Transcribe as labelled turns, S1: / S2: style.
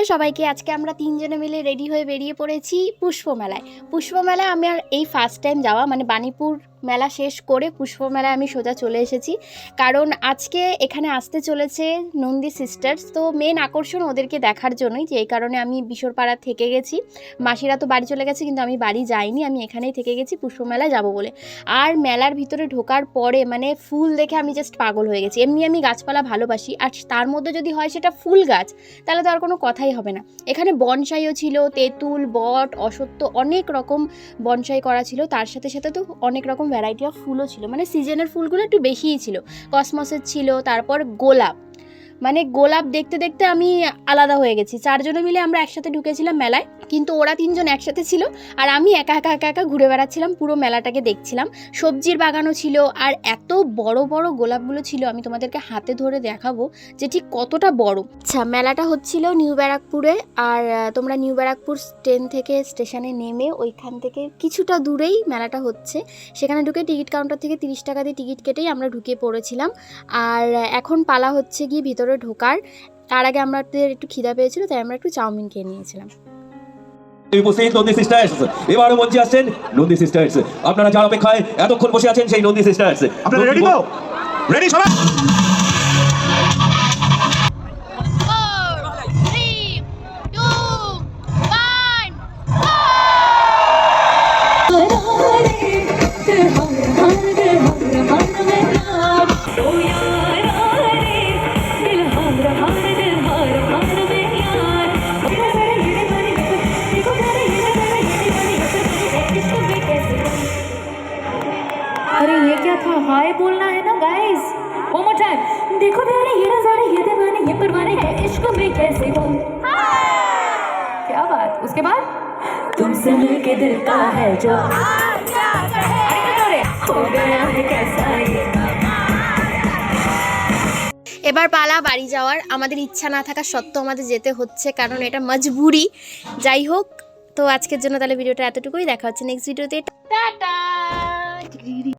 S1: Hello সবাইকে, আজকে আমরা তিনজনে মিলে রেডি হয়ে বেরিয়ে পড়েছি পুষ্পমেলায়। পুষ্পমেলায় আমি আর এই ফার্স্ট টাইম যাওয়া, মানে বাণীপুর মেলা শেষ করে পুষ্পমেলায় আমি সোজা চলে এসেছি, কারণ আজকে এখানে আসতে চলেছে নন্দী সিস্টার্স। তো মেন আকর্ষণ ওদেরকে দেখার জন্যই, যে এই কারণে আমি বিশরপাড়া থেকে গেছি। মাসিরা তো বাড়ি চলে গেছে, কিন্তু আমি বাড়ি যাইনি, আমি এখানেই থেকে গেছি পুষ্পমেলায় যাব বলে। আর মেলার ভিতরে ঢোকার পরে মানে ফুল দেখে আমি জাস্ট পাগল হয়ে গেছি। এমনি আমি গাছপালা ভালোবাসি, আর তার মধ্যে যদি হয় সেটা ফুল গাছ, তাহলে তো আর কোনো কথাই হবে না। এখানে বনসাইও ছিল, তেঁতুল, বট, অশ্বত্থ, অনেক রকম বনসাই করা ছিল। তার সাথে সাথে তো অনেক রকম ভ্যারাইটি অফ ফুলও ছিল, মানে সিজনের ফুলগুলো একটু বেশিই ছিল। কসমসের ছিল, তারপর গোলাপ, মানে গোলাপ দেখতে দেখতে আমি আলাদা হয়ে গেছি। চারজনে মিলে আমরা একসাথে ঢুকেছিলাম মেলায়, কিন্তু ওরা তিনজন একসাথে ছিল আর আমি একা একা একা একা ঘুরে বেড়াচ্ছিলাম, পুরো মেলাটাকে দেখছিলাম। সবজির বাগানও ছিল, আর এত বড় বড় গোলাপগুলো ছিল, আমি তোমাদেরকে হাতে ধরে দেখাবো যে ঠিক কতটা বড়। আচ্ছা, মেলাটা হচ্ছিল নিউ ব্যারাকপুরে, আর তোমরা নিউ ব্যারাকপুর ট্রেন থেকে স্টেশনে নেমে ওইখান থেকে কিছুটা দূরেই মেলাটা হচ্ছে। সেখানে ঢুকে টিকিট কাউন্টার থেকে 30 টাকা দিয়ে টিকিট কেটেই আমরা ঢুকে পড়েছিলাম। আর এখন পালা হচ্ছে গিয়ে ভিতরে ঢোকার। তার আগে আমাদের একটু খিদা পেয়েছিল, তাই আমরা একটু চাউমিন খেয়ে নিয়েছিলাম।
S2: উপস্থিত নন্দী সিস্টার্স, এবারও মঞ্চে আসছেন নন্দী সিস্টার্স। আপনারা যার অপেক্ষায় এতক্ষণ বসে আছেন সেই নন্দী সিস্টার্স।
S3: আপনারা রেডি তো? রেডি সবাই?
S4: अरे ये क्या था? हाय बोलना है ना गाइस। One more time. देखो प्यारे ये नजारे, ये दीवाने, ये परवाने हैं इश्क में कैसे हो। क्या बात। उसके बाद तुमसे मिलके दिल का है जो हो गया है कैसा ये।
S1: এবার পালা বাড়ি যাওয়ার। আমাদের ইচ্ছা না থাকা সত্ত্বেও আমাদের যেতে হচ্ছে, কারণ এটা মজবুরি। যাই হোক, তো আজকের জন্য তাহলে ভিডিওটা এতটুকুই। দেখা হচ্ছে নেক্সট ভিডিওতে। টাটা।